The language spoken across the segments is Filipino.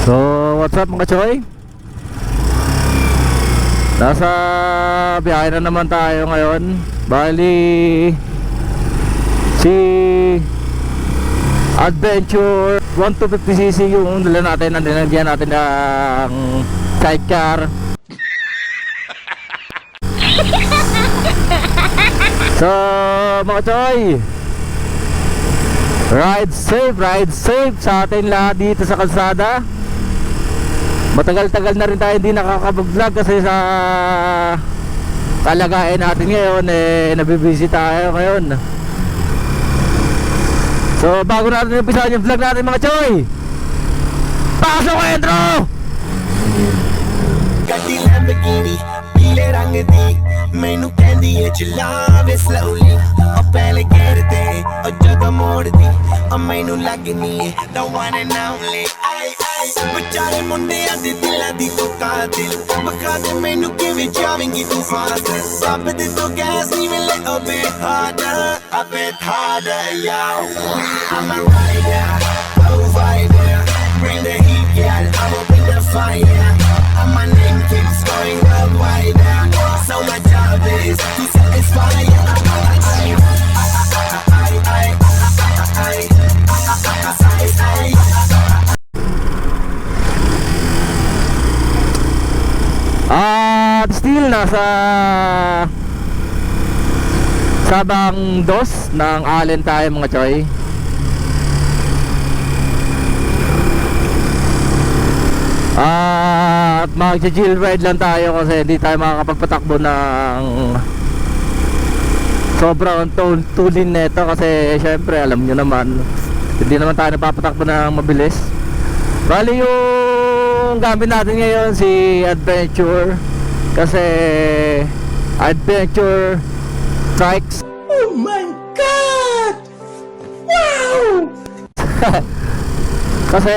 So, what's up mga choy? Nasa biyahe na naman tayo ngayon. Bali, si Adventure 1250cc yung dala natin. Nandinagyan natin ng sidecar. So, mga choy, ride safe sa atin lahat dito sa kalsada. Matagal-tagal na rin tayo hindi nakakapag-vlog kasi sa kalagayan natin ngayon, nabibisi tayo ngayon. So bago natin umpisahan yung vlog natin mga choy, pasok ko intro! ਗੱਡੀ ਲੈਂਬਰਗਿਨੀ ਪੀਲੇ ਰੰਗ ਦੀ ਮੈਨੂੰ ਕਹਿੰਦੀ ਏ ਚਲਾਵੇ ਸਲੋਲੀ ਉਹ ਪਹਿਲੇ ਗੇਰ ਤੇ ਉਹ ਜਦੋਂ ਮੋੜਦੀ ਉਹ ਮੈਨੂੰ ਲੱਗਨੀ ਏ the one and only ਆਈ ਆਈ ਵਿਚਾਰੇ ਮੁੰਡਿਆਂ ਦੇ ਦਿਲਾਂ ਦੀ ਤੂੰ ਕਾਤਿਲ ਬਖਾ ਦੇ ਮੈਨੂੰ ਕਿਵੇਂ ਜਾਵੇਂਗੀ ਤੂੰ ਫਾਸਟ ਸਭ ਦੇ ਤੂੰ ਗੈਸ ਨਹੀਂ ਮਿਲੇ a bit harder yo I'm a rider provider bring the heat girl I will bring the fire and my name keeps going worldwide. So my job is to satisfy you. At still nasa Sabang Dos ng Allen tayo mga choy. At mag-chill ride lang tayo kasi hindi tayo makakapagpatakbo ng sobrang tulin neto kasi syempre alam nyo naman hindi naman tayo napapatakbo ng mabilis. Bali yung gamit natin ngayon si Adventure kasi Adventure Trikes. Oh my God! Wow! Kasi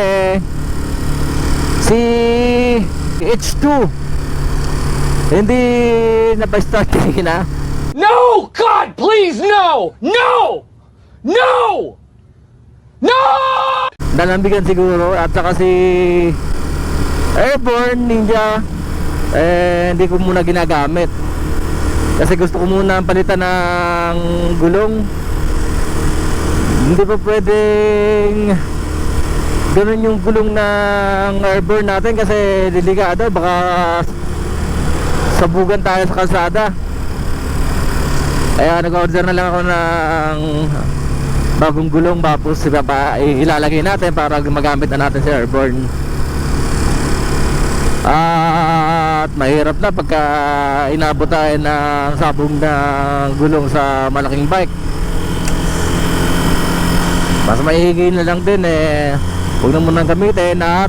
si H2 hindi na-start kanina. No! God, please, no! No! No! No! Nalambigan siguro. At saka si Airborne Ninja hindi ko muna ginagamit kasi gusto ko muna palitan ng gulong. Hindi pa pwedeng ganun yung gulong ng Airborne natin kasi delikado, baka sabugan tayo sa kalsada. Kaya nag-order na lang ako ng bagong gulong tapos ilalagay natin para magamit na natin si Airborne. At mahirap na pagka inabot tayo ng sabong na gulong sa malaking bike. Mas maihigin na lang din huwag na munang gamitin at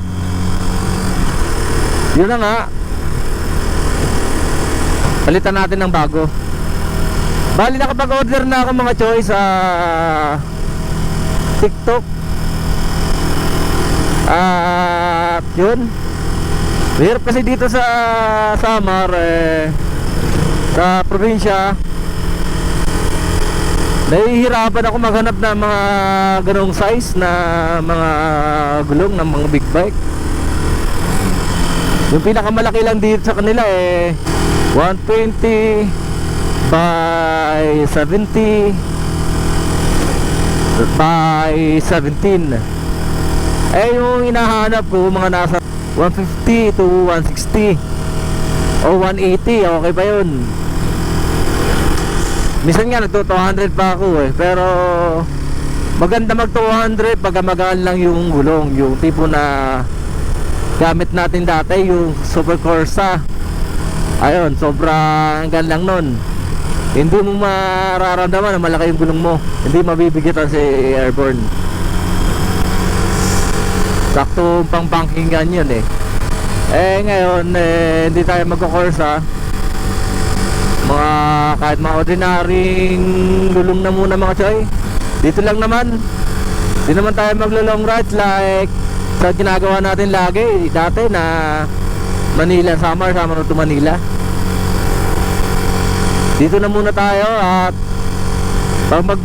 yun na nga, palitan natin ng bago. Bali nakapag-order na ako mga choice sa TikTok. At yun, mahirap kasi dito sa Samar sa probinsya. Nahihirapan ako maghanap ng mga ganong size na mga gulong ng mga big bike. Yung pinakamalaki lang dito sa kanila 120 by 70 by 17. Yung hinahanap ko mga nasa 150 to 160 o 180, okay pa yun. Minsan nga nagto 200 pa ako pero maganda mag 200 pagka magaan lang yung gulong, yung tipo na gamit natin dati, yung Super Corsa. Ayun, sobrang gaan lang nun. Hindi mo mararamdaman na malaki yung gulong mo, hindi mabibigitan si Airborne. Sakto pang bankingan yun ngayon hindi tayo magko-Corsa. Mga kahit mga ordinaryong gulong na muna mga choy. Dito lang naman. Di naman tayo maglo-long rides like sa ginagawa natin lagi dati na Manila, Samar to Manila. Dito na muna tayo at pag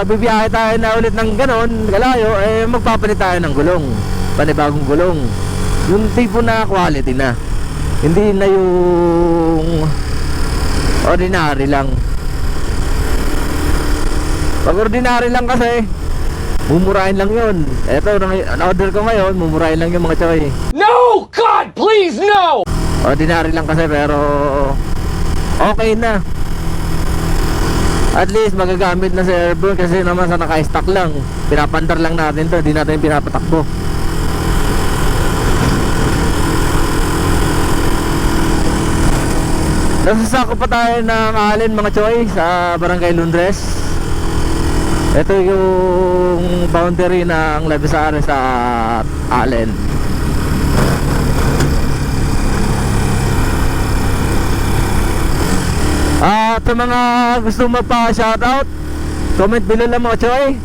bibiyahe tayo na ulit ng ganon, kalayo, magpapalit tayo ng gulong. panibagong gulong. Yung tipo na quality na, hindi na yung ordinary lang. Pag ordinary lang kasi, mumurahin lang yun. Eto, na-order ko ngayon, mumurahin lang yung mga choy. No! God, please, no! Ordinary lang kasi pero okay na. At least magagamit na si Airborne kasi naman sa naka-stock lang. Pinapandar lang natin to, hindi natin pinapatakbo. Nasasako pa tayo ng Allen mga choy sa Barangay Lundres. Ito yung boundary ng Labisare sa Allen. At sa mga gusto magpa-shoutout, comment below lang mga choy.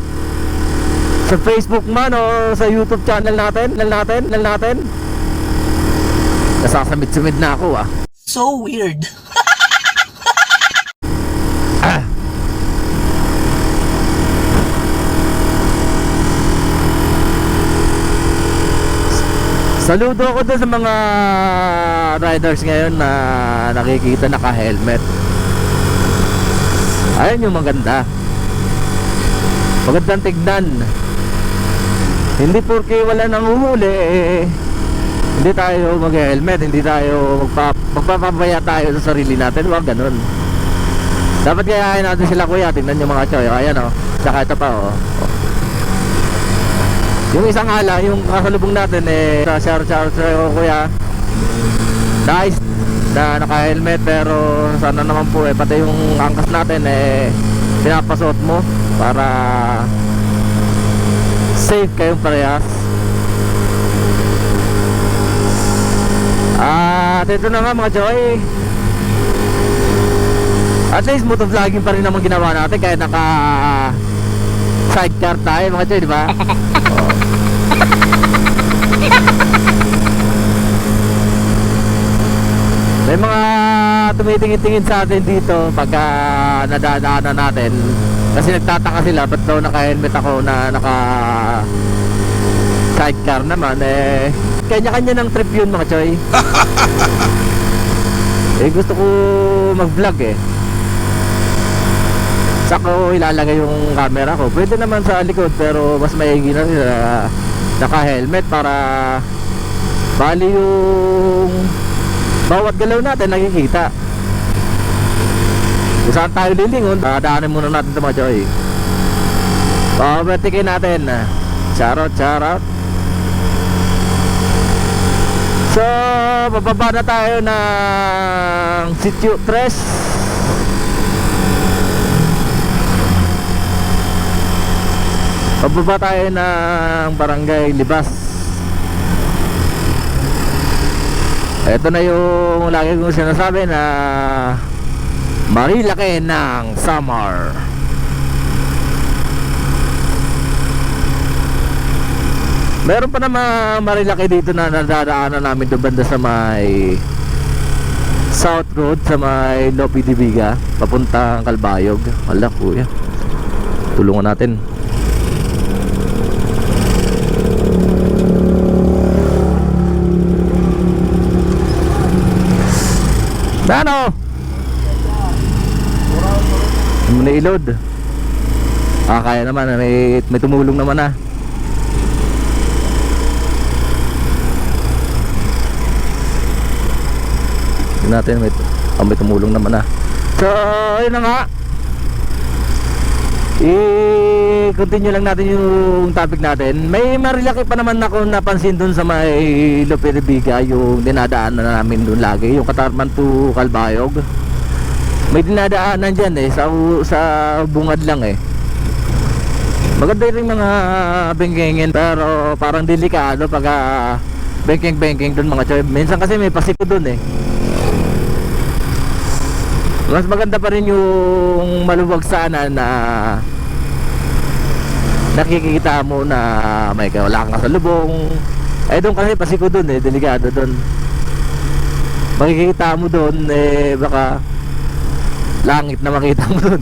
Sa Facebook man o sa YouTube channel natin. Nasasamid-sumid na ako ah. So weird. Saludo ako dun sa mga riders ngayon na nakikita naka-helmet. Ayun yung maganda. Magandang tignan. Hindi porke wala nang uhuli hindi tayo mag-helmet, hindi tayo magpapabaya tayo sa sarili natin. Huwag ganun. Dapat kayahin natin sila kuya. Tingnan yung mga choy. Ayan o. Tsaka ito pa o. Yung isang ala, yung kasalubong natin sa share kuya. Nice na naka-helmet pero sana naman po pati yung angkas natin pinapasuot mo para safe kayong parehas. At ito na nga mga choy. At least motovlogging pa rin naman ginawa natin kaya naka sidecar tayo mga choy, di ba? May mga tumitingin-tingin sa atin dito pagka nadadaanan natin kasi nagtataka sila ba't daw naka-helmet ako na naka sidecar naman kanya-kanya ng trip yun mga choy. Gusto ko mag-vlog saka ilalagay yung camera ko. Pwede naman sa likod pero mas maigi na sila naka-helmet para bali yung bawat galaw natin nakikita. Kung saan tayo lilingon, daanin muna natin ito mga choy. Pabertikin natin. Charot. So, bababa na tayo ng Sitio 3. Bababa tayo ng Barangay Libas. Ito na yung lagi kong sinasabi na Marilaki ng Samar. Meron pa naman Marilaki dito na nadadaanan namin doon banda sa may South Road sa may Lopi de Viga papuntang Calbayog. Wala kuya, tulungan natin. Ano? Muna i-load. Kaya naman, may tumulong naman na. Tignan natin, may tumulong naman na. So, ayun na nga. I-continue lang natin yung topic natin. May Marilaki pa naman ako napansin dun sa may Lope de Viga, yung dinadaanan na namin dun lagi, yung Katarman to Calbayog. May dinadaanan dyan sa bungad lang Maganda rin mga bengkengin pero parang delikado pag bengkeng dun mga choy. Minsan kasi may pasiko dun Mas maganda pa rin yung maluwag sana na nakikita mo na may wala kang kasalubong. Doon kasi pasiko dun delikado dun. Makikita mo dun baka langit na makita mo dun.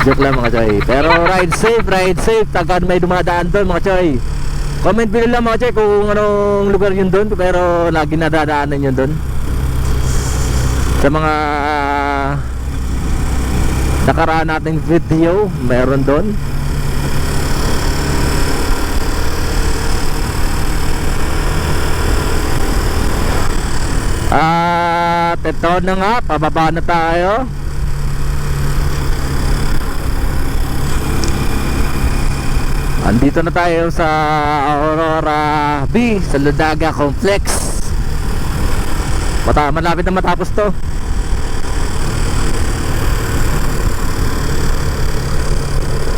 Joke lang mga choy. Pero ride safe. Tagan may dumadaan dun mga choy. Comment below lang mga choy kung anong lugar yun doon, pero lagi nadadaanan yun doon. Sa mga nakaraan nating video, meron doon. At ito na nga, pababa na tayo. Andito na tayo sa Aurora B, sa Ludaga Complex. Malapit na matapos to.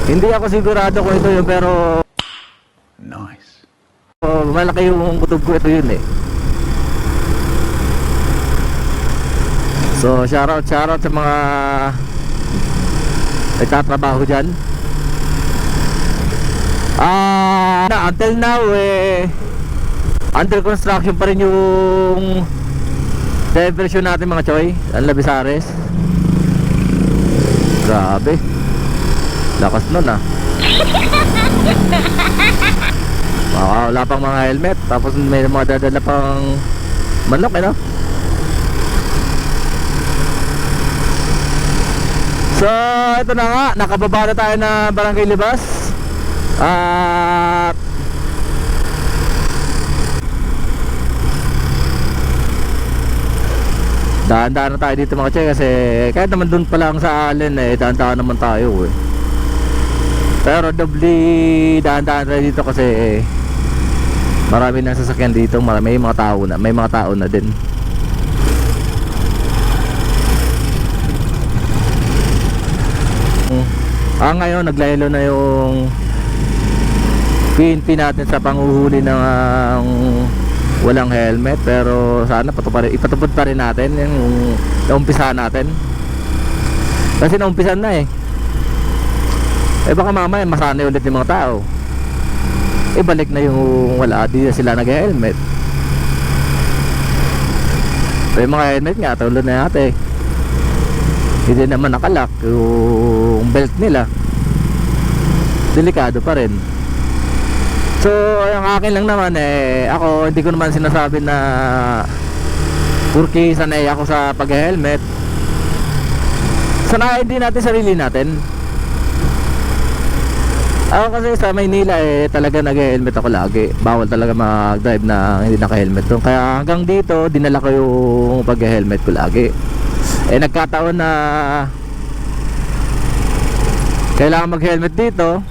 Hindi ako sigurado kung ito yun, pero Nice. malaki yung kutob ko, ito yun eh. So shoutout sa mga nagtatrabaho dyan. Until now under construction pa rin yung diversion natin mga choy, ang Labisares. Grabe, lakas nun wala pang mga helmet, tapos may mga dadala pang manok So ito na nga, nakababa na tayo na Barangay Libas. At dahan-dahan na tayo dito mga che, kasi kahit naman dun pa lang sa Allen dahan-dahan naman tayo pero doubly dahan-dahan tayo dito kasi marami nang sasakyan dito, may mga tao na din. Ngayon naglaylo na yung PNP natin sa panghuhuli ng walang helmet, pero sana ipatupad pa rin natin yung naumpisahan natin, kasi naumpisan na baka mamaya masanay ulit yung mga tao, balik na yung wala, di na sila nag-helmet. Yung mga helmet nga tulad na natin, hindi naman nakalak yung belt nila, delikado pa rin. So ang akin lang naman ako hindi ko naman sinasabi na purki sanay ako sa pag-helmet, sanayin din natin sarili natin. Ako kasi sa Maynila talaga nag-helmet ako lagi, bawal talaga mag-drive na hindi naka-helmet doon, kaya hanggang dito dinala ko yung pag-helmet ko lagi. Nagkataon na kailangan mag-helmet dito,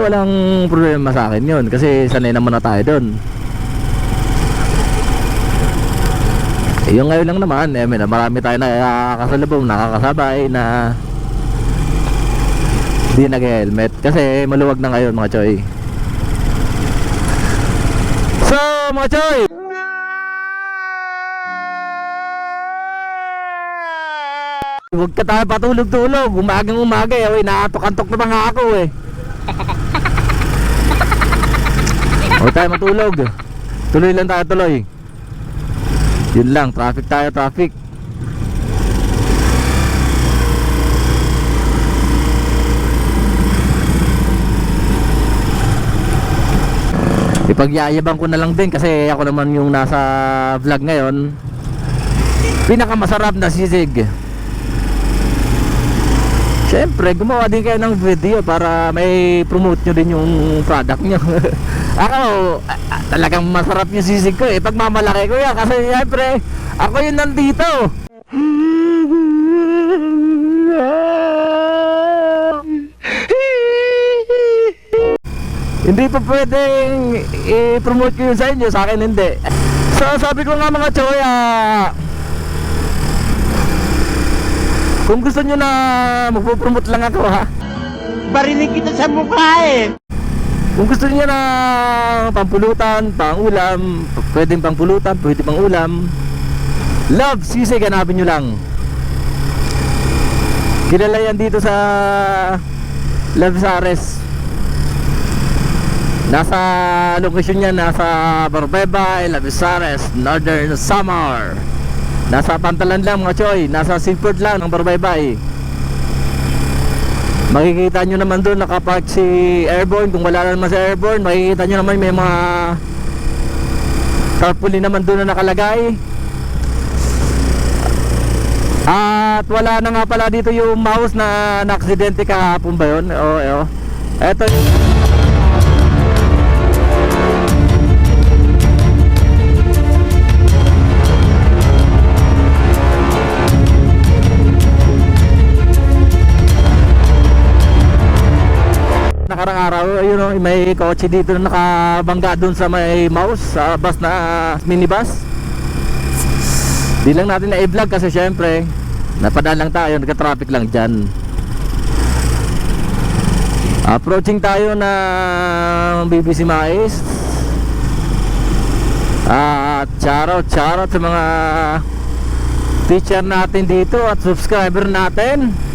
walang problema sa akin yun, kasi sanay naman na tayo doon. Yung ngayon lang naman marami tayo nakakasalubong, nakakasabay na di nag-helmet, kasi maluwag na ngayon mga choy. So mga choy, huwag ka tayo patulog-tulog. Umagang-umaga naatok-antok na pa nga ako Huwag tayo matulog. Tuloy lang tayo, tuloy. Yun lang, traffic tayo, traffic. Ipagyayabang ko na lang din, kasi ako naman yung nasa vlog ngayon. Pinakamasarap na sisig. Siyempre, gumawa din kayo ng video para may promote nyo din yung product nyo. Ako, talagang masarap yung sisig ko pagmamalaki ko yan, kasi siyempre ako yung nandito. Hindi pa pwedeng i-promote ko yun sa inyo, sa akin hindi. So sabi ko nga mga choya, kung gusto nyo na magpo-promote lang ako Barinig kita sa mukha Kung gusto niyo na pampulutan, pang-ulam, pwedeng pangpulutan, pwede pang-ulam, Love Sisig, hanapin nyo lang. Kilala yan dito sa Labisares. Nasa location niya, nasa Barbeba, Labisares, Northern Samar. Nasa Pantalan lang mga choy, nasa Seaford lang ng Barbeba Makikita nyo naman doon nakapark si Airborne. Kung wala naman si Airborne, makikita nyo naman may mga tarpaulin naman doon na nakalagay. At wala na nga pala dito yung mouse na na-aksidente kahapon ba yun? Oo. Eto nakarang araw, ayun o, may kotse dito na nakabangga dun sa may mouse sa bus na minibus. Di lang natin na i-vlog kasi syempre napadaan lang tayo, nagka-traffic lang dyan. Approaching tayo na BBC Mais. At shoutout sa mga teacher natin dito at subscriber natin.